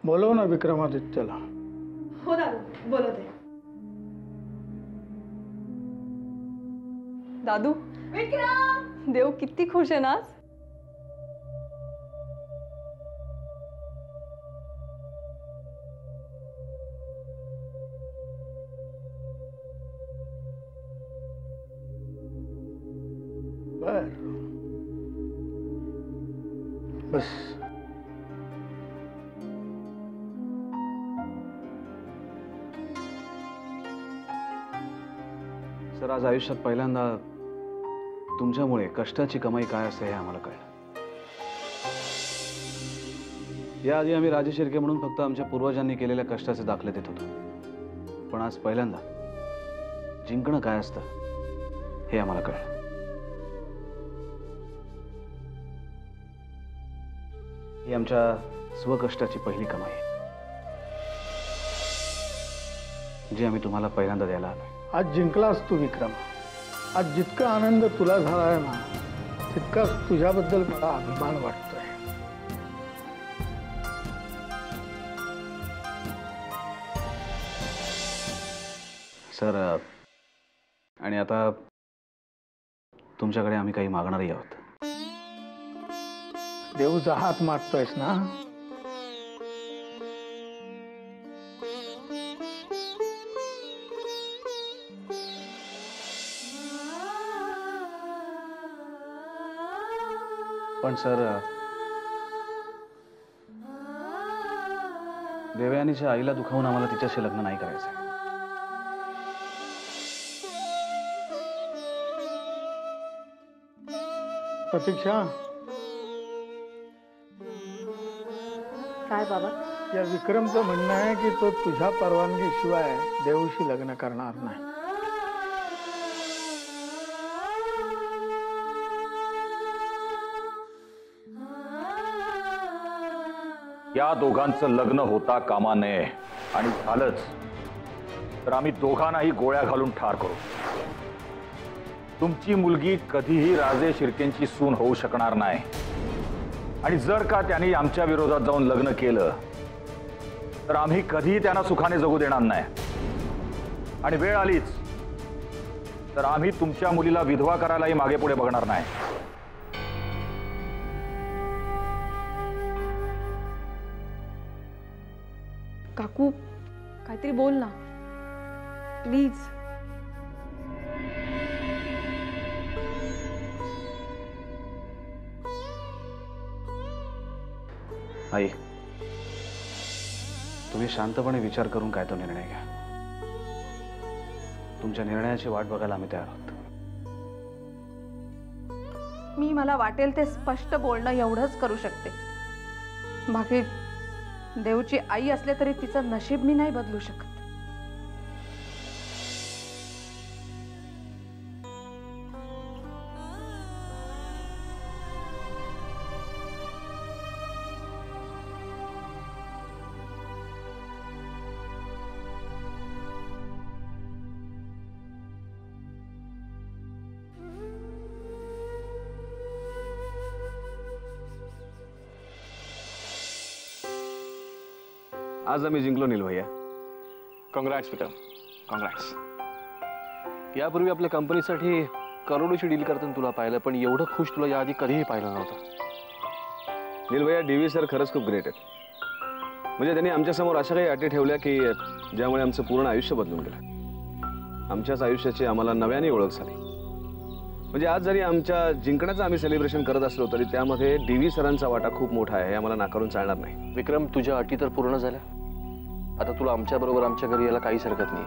बोलव ना विक्रमादित्यला. हो दादू बोलवते. दादू विक्रम, देव किती खुश आहे ना आज. बर बस. सर, आज आयुष्यात पहिल्यांदा तुमच्यामुळे कष्टाची कमाई काय असते हे आम्हाला कळलं. याआधी आम्ही राजे शिर्के म्हणून फक्त आमच्या पूर्वजांनी केलेल्या कष्टाचे दाखले देत होतो, पण आज पहिल्यांदा जिंकणं काय असतं हे आम्हाला कळलं. ही आमच्या स्वकष्टाची पहिली कमाई आहे, जी आम्ही तुम्हाला पहिल्यांदा द्यायला आलोय. आज जिंकलास तू विक्रम. आज जितका आनंद तुला झाला आहे ना, तितकाच तुझ्याबद्दल मला अभिमान वाटतोय. सर, आणि आता तुमच्याकडे आम्ही काही मागणारही आहोत. देऊचा हात मागतोयस ना? पण सर, देवयानीच्या आईला दुखावून आम्हाला तिच्याशी लग्न नाही करायचं. प्रतीक्षा, काय बाबा? या विक्रमचं म्हणणं आहे की तो तुझ्या परवानगीशिवाय देऊशी लग्न करणार नाही. या दोघांचं लग्न होता कामा नये, आणि झालंच तर आम्ही दोघांनाही गोळ्या घालून ठार करू. तुमची मुलगी कधीही राजे शिर्केंची सून होऊ शकणार नाही, आणि जर का त्यांनी आमच्या विरोधात जाऊन लग्न केलं तर आम्ही कधीही त्यांना सुखाने जगू देणार नाही. आणि वेळ आलीच तर आम्ही तुमच्या मुलीला विधवा करायलाही मागे पुढे बघणार नाही. काकू, काहीतरी बोल ना प्लीज. आई, तुम्ही शांतपणे विचार करून काय तो निर्णय घ्या. तुमच्या निर्णयाची वाट बघायला आम्ही तयार आहोत. मी मला वाटेल ते स्पष्ट बोलणं एवढंच करू शकते. बाकी देवची आई असले तरी तिचं नशीब मी नाही बदलू शकत. आज आम्ही जिंकलो नील भैया. कॉंग्रॅट्स विक्रम, कॉंग्रॅट्स. यापूर्वी आपल्या कंपनीसाठी करोडोची डील करताना तुला पाहिलं, पण एवढं खुश तुला याआधी कधीही पाहिलं नव्हतं. नील भैया, डीव्ही सर खरंच खूप ग्रेट आहेत. म्हणजे त्यांनी आमच्यासमोर अशा काही अटी ठेवल्या की ज्यामुळे आमचं पूर्ण आयुष्य बदलून गेलं. आमच्याच आयुष्याची आम्हाला नव्याने ओळख झाली. म्हणजे आज जरी आमच्या जिंकण्याचं आम्ही सेलिब्रेशन करत असलो तरी त्यामध्ये डीव्ही सरांचा वाटा खूप मोठा आहे, हे आम्हाला नाकारून चालणार नाही. विक्रम, तुझ्या अटी तर पूर्ण झाल्या. आता तुला आमच्याबरोबर आमच्या घरी यायला काहीच हरकत नाही.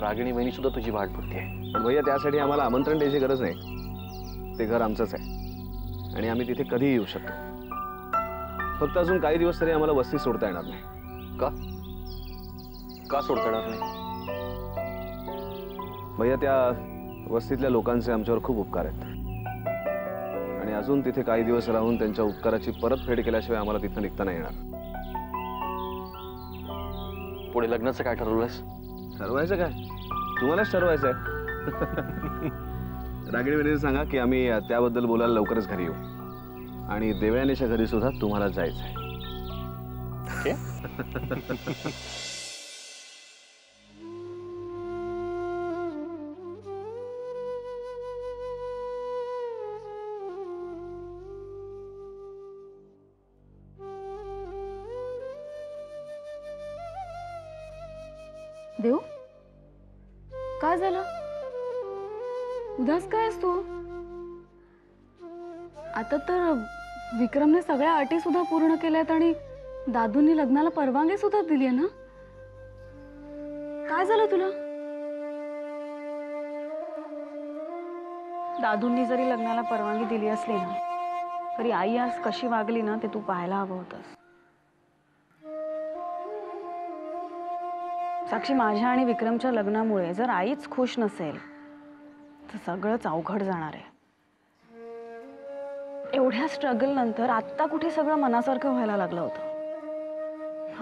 रागिणी वहिनी सुद्धा तुझी वाट बघते आहे. पण भैया, त्यासाठी आम्हाला आमंत्रण द्यायची गरज नाही. ते घर आमचंच आहे आणि आम्ही तिथे कधीही येऊ शकतो. फक्त अजून काही दिवस तरी आम्हाला वस्ती सोडता येणार नाही. का? का सोडता येणार नाही? भैया, त्या वस्तीतल्या लोकांचे आमच्यावर खूप उपकार आहेत, आणि अजून तिथे काही दिवस राहून त्यांच्या उपकाराची परतफेड केल्याशिवाय आम्हाला तिथं निघता नाही येणार. पुढे लग्नाचं काय ठरवलंयस? ठरवायचं काय? तुम्हालाच ठरवायचं आहे. रागिणी वहिनीने सांगा की आम्ही त्याबद्दल बोलायला लवकरच घरी येऊ, आणि देवयानीच्या घरी सुद्धा तुम्हाला जायचं आहे. ओके. देव, काय झालं? उदास काय आहेस तू? आता तर विक्रमने सगळ्या अटी सुद्धा पूर्ण केल्यात आणि दादूंनी लग्नाला परवानगी सुद्धा दिली आहे ना. काय झालं तुला? दादूंनी जरी लग्नाला परवानगी दिली असली ना, तरी आई आज कशी वागली ना ते तू पाहायला हवं होतंस. साक्षी, माझ्या आणि विक्रमच्या लग्नामुळे जर आईच खुश नसेल तर सगळंच अवघड जाणार आहे. एवढ्या स्ट्रगल नंतर आत्ता कुठे सगळं मनासारखं व्हायला लागलं होतं.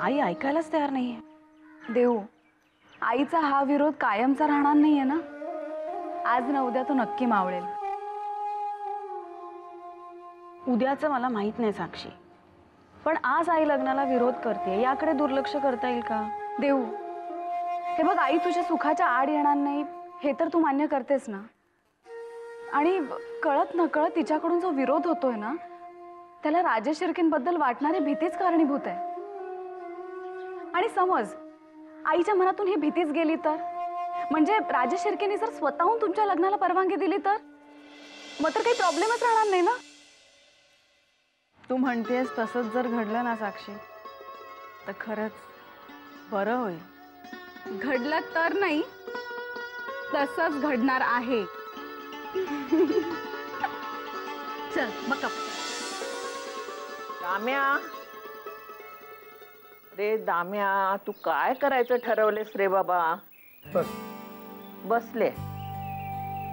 आई ऐकायलाच तयार नाहीये. देव, आईचा हा विरोध कायमचा राहणार नाहीये ना. आज ना उद्या तो नक्की मावळेल. उद्याचं मला माहित नाही साक्षी, पण आज आई लग्नाला विरोध करते याकडे दुर्लक्ष करता येईल का? देव, हे बघ, आई तुझ्या सुखाच्या आड येणार नाही हे तर तू मान्य करतेस ना. आणि कळत नकळत तिच्याकडून जो विरोध होतोय ना, त्याला राजेश शिर्केंबद्दल वाटणारी भीतीच कारणीभूत आहे. आणि समज आईच्या मनातून ही भीतीच गेली तर, म्हणजे राजेश शिर्केंनी जर स्वतःहून तुमच्या लग्नाला परवानगी दिली तर मग तर काही प्रॉब्लेमच राहणार नाही ना. तू म्हणतेस तसंच जर घडलं ना साक्षी, तर खरंच बरं होईल. घडलं तर नाही, तसंच घडणार आहे. चल बघ. दाम्या, रे दाम्या, तू काय करायचं ठरवलेस रे बाबा? बस. बसले.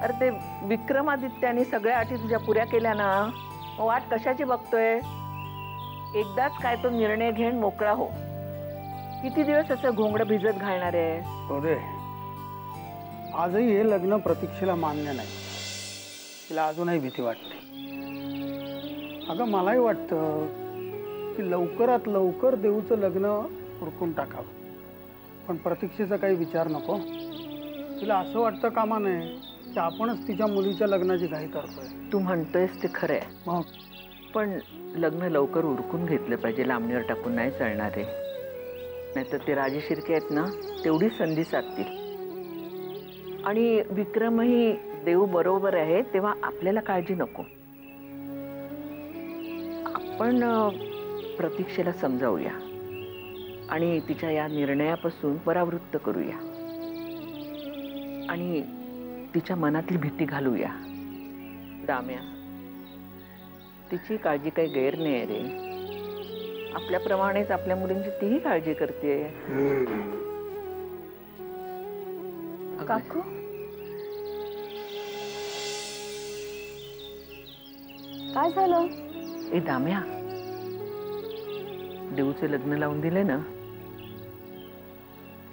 अरे ते विक्रमादित्याने सगळ्या अटी तुझ्या पुऱ्या केल्या ना, मग वाट कशाची बघतोय? एकदाच काय तो निर्णय घेऊन मोकळा हो. किती दिवस असं घोंगडं भिजत घालणार आहे? हो दे. आजही हे लग्न प्रतीक्षेला मान्य नाही. तिला अजूनही भीती वाटते. अगं, मलाही वाटतं की लवकरात लवकर देऊचं लग्न उरकून टाकावं, पण प्रतीक्षेचा काही विचार नको. तिला असं वाटतं कामा नये की आपणच तिच्या मुलीच्या लग्नाची घाई करतोय. तू म्हणतोयस ते खरंय, मग पण लग्न लवकर उरकून घेतलं पाहिजे. लांबणीवर टाकून नाही चालणार आहे. नाहीतर ते राजे शिर्के आहेत ना, तेवढी संधी साधतील. आणि विक्रमही देव बरोबर आहे, तेव्हा आपल्याला काळजी नको. आपण प्रतीक्षेला समजावूया आणि तिच्या या निर्णयापासून परावृत्त करूया आणि तिच्या मनातली भीती घालूया. दाम्या, तिची काळजी काही गैर नाही रे. आपल्याप्रमाणेच आपल्या मुलींची तीही काळजी करते. काकू, काय झालं? ए दाम्या, देऊचं लग्न लावून दिलं ना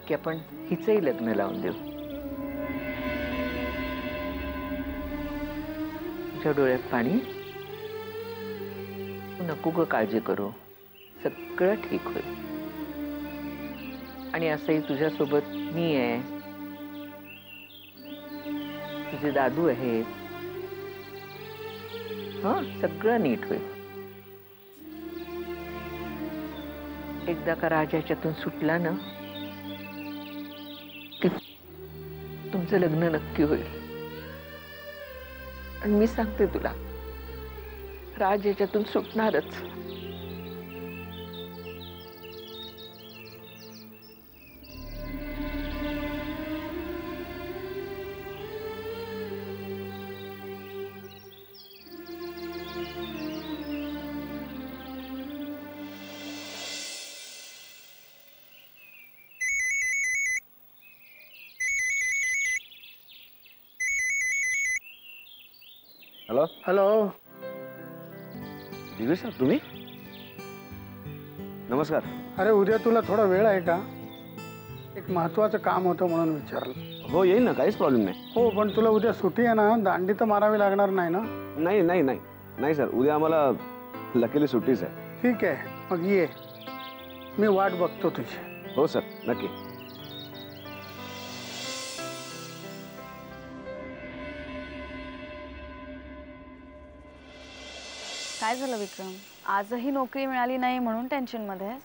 की आपण हिचंही लग्न लावून देऊ. तुझ्या डोळ्यात पाणी. तू नको ग काळजी करू, सगळं ठीक होईल. आणि असंही तुझ्यासोबत मी आहे, तुझे दादू आहेत. हा, सगळं नीट होईल. एकदा का राजा याच्यातून सुटला ना की तुमचं लग्न नक्की होईल. आणि मी सांगते तुला, राज याच्यातून सुटणारच. हॅलो. हॅलो. दिवेश सर, तुम्ही? नमस्कार. अरे, उद्या तुला थोडा वेळ आहे का? एक महत्वाचं काम होतं म्हणून विचारलं. हो, येईल ना, काहीच प्रॉब्लेम नाही. हो, पण तुला उद्या सुट्टी आहे ना? दांडी तर मारावी लागणार नाही ना? नाही नाही नाही नाही सर, उद्या आम्हाला लकीली सुट्टीच आहे. ठीक आहे, मग ये. मी वाट बघतो तुझी. हो सर, नक्की. काय झालं विक्रम? आजही नोकरी मिळाली नाही म्हणून टेन्शनमध्ये आहेस?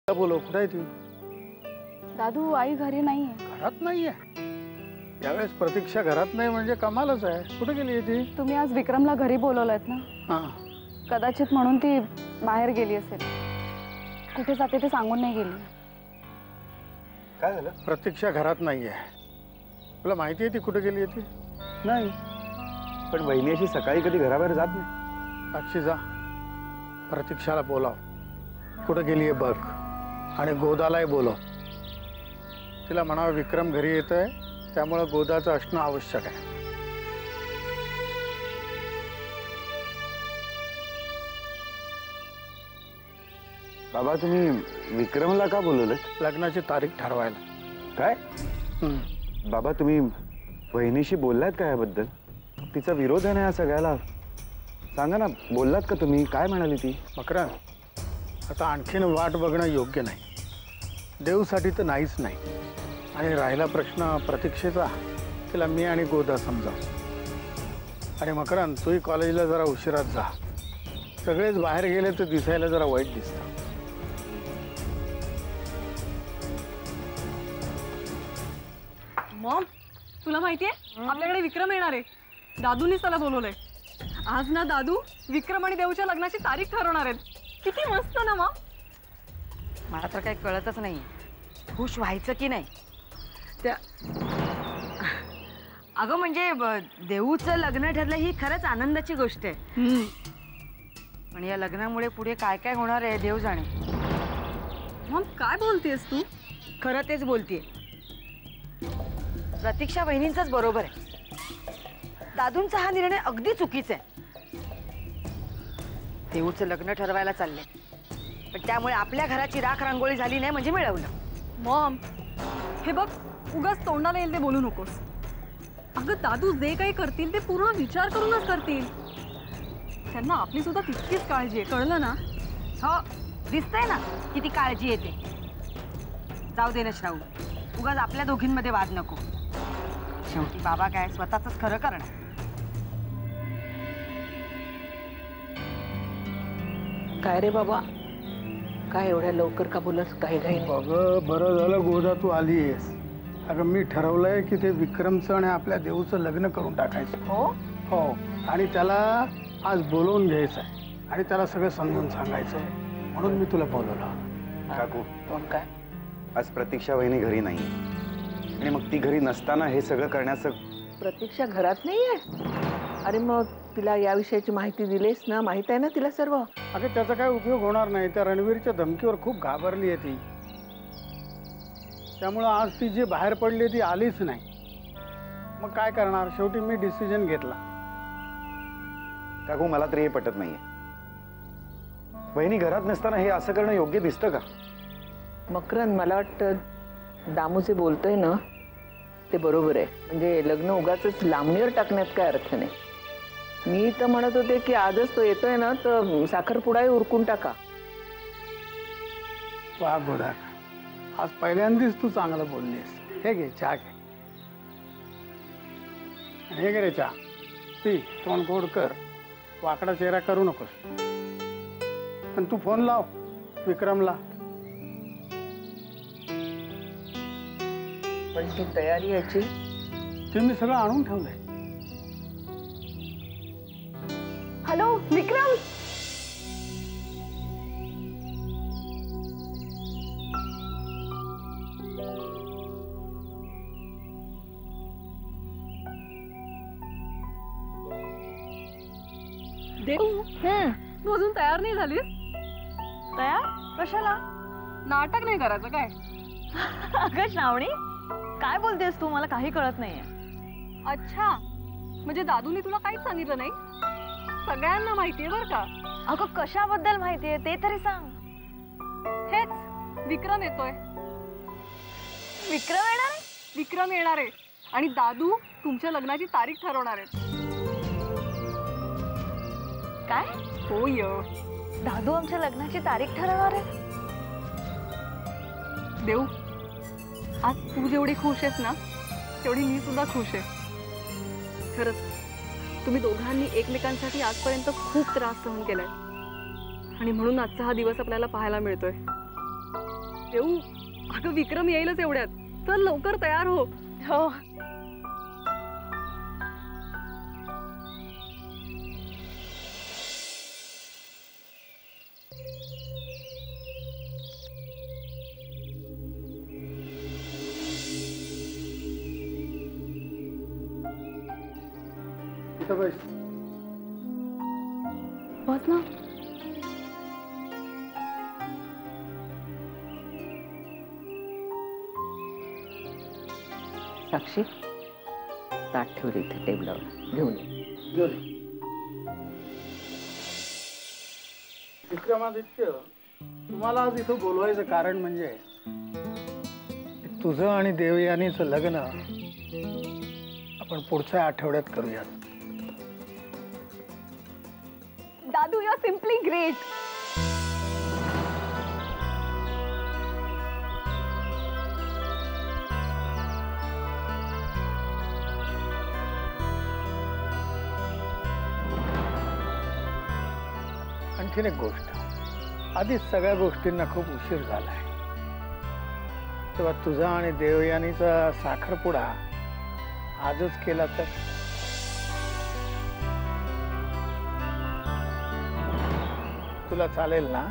बोलो, कुठे आहे तू? दादू, आई घरी नाहीये. घरात नाहीये? यावेळेस प्रतीक्षा घरात नाही म्हणजे कमालच आहे. कुठे गेली ती? तुम्ही आज विक्रमला घरी बोलवलंयत ना, हा, कदाचित म्हणून ती बाहेर गेली असेल. कुठे जाते ते सांगून नाही गेली. काय झालं? प्रतीक्षा घरात नाहीये. तुला माहिती आहे ती कुठे गेली ती? नाही, पण वहिनी अशी सकाळी कधी घराबाहेर जात नाही. साक्षी, जा प्रतीक्षाला बोलाव, कुठे गेली आहे बघ, आणि गोदालाही बोलव. तिला म्हणावं विक्रम घरी येतोय, त्यामुळे गोदाचं असणं आवश्यक आहे. बाबा, तुम्ही विक्रमला का बोलवलं? लग्नाची तारीख ठरवायला. काय? हम्म. बाबा, तुम्ही वहिनीशी बोललात का याबद्दल? तिचा विरोध आहे ना या सगळ्याला. सांगा ना, बोललात का तुम्ही? काय म्हणाली ती? मकरन, आता आणखीन वाट बघणं योग्य नाही. देवसाठी तर नाहीच नाही. आणि राहिला प्रश्न प्रतीक्षेचा, तिला मी आणि गोदा समजाव. आणि मकरन, तूही कॉलेजला जरा उशिरात जा. सगळेच बाहेर गेले तर दिसायला जरा वाईट दिसतं. मॉम, तुला माहितीये आपल्याकडे विक्रम येणार आहे. दादूनीच त्याला बोलवलंय. आज ना दादू विक्रम आणि देवच्या लग्नाची तारीख ठरवणार आहेत. किती मस्त ना मॉम. मला तर काही कळतच नाही, खुश व्हायचं की नाही. त्या अगं म्हणजे देऊचं लग्न ठरलं ही खरंच आनंदाची गोष्ट आहे. पण या लग्नामुळे पुढे काय काय होणार आहे देव जाणे. मॉम, काय बोलतेस तू? खरं तेच बोलतेय. प्रतीक्षा वहिनींचाच बरोबर आहे. दादूंचा हा निर्णय अगदी चुकीचा आहे. देऊचं लग्न ठरवायला चाललंय, पण त्यामुळे आपल्या घराची राख रांगोळी झाली नाही म्हणजे मिळवलं. मॉम, हे बघ, उगाच तोंडाला येईल ते बोलू नकोस. अगं दादू जे काही करतील ते पूर्ण विचार करूनच करतील. त्यांना आपली सुद्धा तितकीच काळजी आहे, कळलं ना? हो, दिसतंय ना किती काळजी येते. जाऊ दे ना श्रावण, उगाच आपल्या दोघींमध्ये वाद नको. शेवटी बाबा काय स्वतःच खरं करणार. काय रे बाबा, काय एवढ्या लवकर का बोलस? काही घाई नाही. अगं बरं झालं गोदा तू आलीयस. अगं मी ठरवलंय की ते विक्रमचं आणि आपल्या देऊचं लग्न करून टाकायचं. हो हो, आणि त्याला आज बोलवून घ्यायचं आहे आणि त्याला सगळं समजून सांगायचं आहे, म्हणून मी तुला बोलवलं. काकू, पण काय? आज प्रतीक्षा वहिनी घरी नाही आणि मग ती घरी नसताना हे सगळं करण्याचं. प्रतीक्षा घरात नाहीये? अरे मग तिला या विषयाची माहिती दिलीस ना? माहित आहे ना तिला सर्व? अगं त्याचा काय उपयोग होणार नाही. त्या रणवीरच्या धमकीवर खूप घाबरली आहे ती, त्यामुळं आज ती जी बाहेर पडली ती आलीच नाही. मग काय करणार? शेवटी मी डिसिजन घेतला. काकू, मला तरी हे पटत नाहीये. वहिनी घरात नसताना हे असं करणं योग्य दिसतं का? मकरंद, मला वाटतं दामू जे बोलतोय ना ते बरोबर आहे. म्हणजे लग्न उगाच लांबणीवर टाकण्यात काय अर्थ नाही. मी तर म्हणत होते की आजच तो येतोय ना तर साखरपुडाही उरकून टाका. वा गोदा, आज पहिल्यांदाच तू चांगलं बोललीस. हे घे चहा घे. हे घे रे चहा, पी, तोंड गोड कर, वाकडा चेहरा करू नकोस. पण तू फोन लाव विक्रमला. पण ती तयारी याची ते मी सगळं आणून ठेवलंय. हॅलो विक्रम. देऊ, तू अजून तयार नाही झालीस? तयार कशाला? नाटक नाही करायचं काय? अगं श्रावणी, काय बोलतेस तू? मला काही कळत नाहीये. अच्छा, म्हणजे दादूने तुला काहीच सांगितलं नाही? सगळ्यांना माहितीये बरं का. अगं कशाबद्दल माहितीये ते तरी सांग. हेच, विक्रम येतोय. विक्रम येणार आहे? विक्रम येणार आहे आणि दादू तुमच्या लग्नाची तारीख ठरवणार आहेत. काय? होय, दादू आमच्या लग्नाची तारीख ठरवणार आहे? देऊ, आज तू जेवढी खुश आहेस ना तेवढी मी सुद्धा खुश आहे. खरंच तुम्ही दोघांनी एकमेकांसाठी आजपर्यंत खूप त्रास सहन केलाय आणि म्हणून आजचा हा दिवस आपल्याला पाहायला मिळतोय. देऊ, अगं विक्रम येईलच एवढ्यात. चल लवकर तयार हो. हो. इथं बस. बस ना. साक्षी, ताट ठेवले इथे टेबलावर, घेऊन ये. विक्रमादित्य, तुम्हाला आज इथं बोलवायचं कारण म्हणजे तुझं आणि देवयानीचं लग्न आपण पुढच्या आठवड्यात करूयात. दादू, यू आर सिम्पली ग्रेट. आणखीन एक गोष्ट, आधीच सगळ्या गोष्टींना खूप उशीर झालाय, तेव्हा तुझा आणि देवयानीचा साखरपुडा आजच केला तर? तुला चालेल ना?